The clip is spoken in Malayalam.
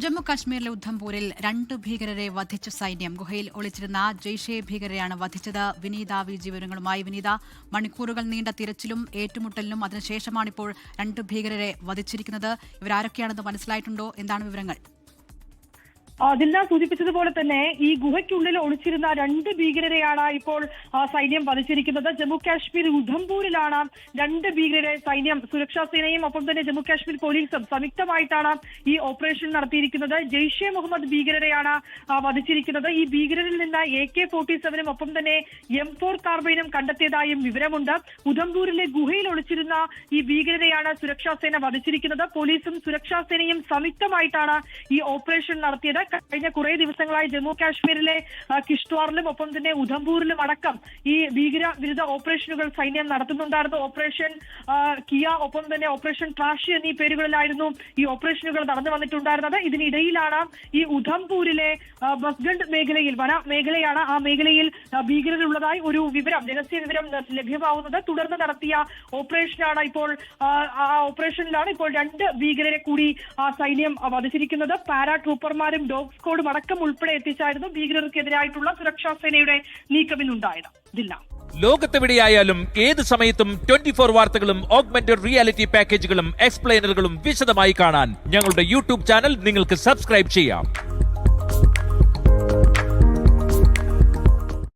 ജമ്മു കാശ്മീരിലെ ഉദ്ധംപൂരിൽ 2 ഭീകരരെ വധിച്ച സൈന്യം. ഗുഹയിൽ ഒളിച്ചിരുന്ന ജെയ്ഷെ ഭീകരരെയാണ് വധിച്ചത്. വിനീത വിവരങ്ങളുമായി. വിനീത, മണിക്കൂറുകൾ നീണ്ട തിരച്ചിലും ഏറ്റുമുട്ടലിനും അതിനുശേഷമാണിപ്പോൾ 2 ഭീകരരെ വധിച്ചിരിക്കുന്നത്. ഇവരാരൊക്കെയാണെന്ന് മനസ്സിലായിട്ടുണ്ടോ? എന്താണ് വിവരങ്ങൾ? ദില്ല സൂചിപ്പിച്ചതുപോലെ തന്നെ ഈ ഗുഹയ്ക്കുള്ളിൽ ഒളിച്ചിരുന്ന 2 ഭീകരരെയാണ് ഇപ്പോൾ സൈന്യം വധിച്ചിരിക്കുന്നത്. ജമ്മു കാശ്മീർ ഉദ്ധംപൂരിലാണ് 2 ഭീകരരെ സൈന്യം, സുരക്ഷാ സേനയും ഒപ്പം തന്നെ ജമ്മു കാശ്മീർ പോലീസും സംയുക്തമായിട്ടാണ് ഈ ഓപ്പറേഷൻ നടത്തിയിരിക്കുന്നത്. ജെയ്ഷെ മുഹമ്മദ് ഭീകരരെയാണ് വധിച്ചിരിക്കുന്നത്. ഈ ഭീകരരിൽ നിന്ന് AK-47 ഒപ്പം തന്നെ M4 കാർബൈനും കണ്ടെത്തിയതായും വിവരമുണ്ട്. ഉദ്ധംപൂരിലെ ഗുഹയിൽ ഒളിച്ചിരുന്ന ഈ ഭീകരരെയാണ് സുരക്ഷാ സേന വധിച്ചിരിക്കുന്നത്. പോലീസും സുരക്ഷാ സേനയും സംയുക്തമായിട്ടാണ് ഈ ഓപ്പറേഷൻ നടത്തിയത്. കഴിഞ്ഞ കുറേ ദിവസങ്ങളായി ജമ്മു കാശ്മീരിലെ കിഷ്ത്വാറിലും ഒപ്പം തന്നെ ഉദ്ധംപൂരിലും അടക്കം ഈ ഭീകര വിരുദ്ധ ഓപ്പറേഷനുകൾ സൈന്യം നടത്തുന്നുണ്ടായിരുന്നു. ഓപ്പറേഷൻ കിയ ഒപ്പം തന്നെ ഓപ്പറേഷൻ ട്രാഷി എന്നീ പേരുകളിലായിരുന്നു ഈ ഓപ്പറേഷനുകൾ നടന്നു വന്നിട്ടുണ്ടായിരുന്നത്. ഇതിനിടയിലാണ് ഈ ഉദ്ധംപൂരിലെ ബസ്ഗണ്ട് മേഖലയിൽ, വന മേഖലയാണ്, ആ മേഖലയിൽ ഭീകരരുള്ളതായി ഒരു വിവരം, രഹസ്യ വിവരം ലഭ്യമാവുന്നത്. തുടർന്ന് നടത്തിയ ഓപ്പറേഷനാണ് ഇപ്പോൾ ആ ഓപ്പറേഷനിലാണ് ഇപ്പോൾ 2 ഭീകരരെ കൂടി സൈന്യം വധിച്ചിരിക്കുന്നത്. പാരാ ട്രൂപ്പർമാരും ഡോഗ് സ്ക്വാഡും അടക്കം ഉൾപ്പെടെ എത്തിച്ചായിരുന്നു ഭീകരർക്കെതിരായിട്ടുള്ള സുരക്ഷാ സേനയുടെ നീക്കമിനുണ്ടായത്. ജില്ല ലോകത്തെവിടെയായാലും ഏത് സമയത്തും 24 വാർത്തകളും ഓഗ്മെന്റഡ് റിയാലിറ്റി പാക്കേജുകളും എക്സ്പ്ലെയിനറുകളും വിശദമായി കാണാൻ ഞങ്ങളുടെ YouTube ചാനൽ നിങ്ങൾക്ക് സബ്സ്ക്രൈബ് ചെയ്യാം.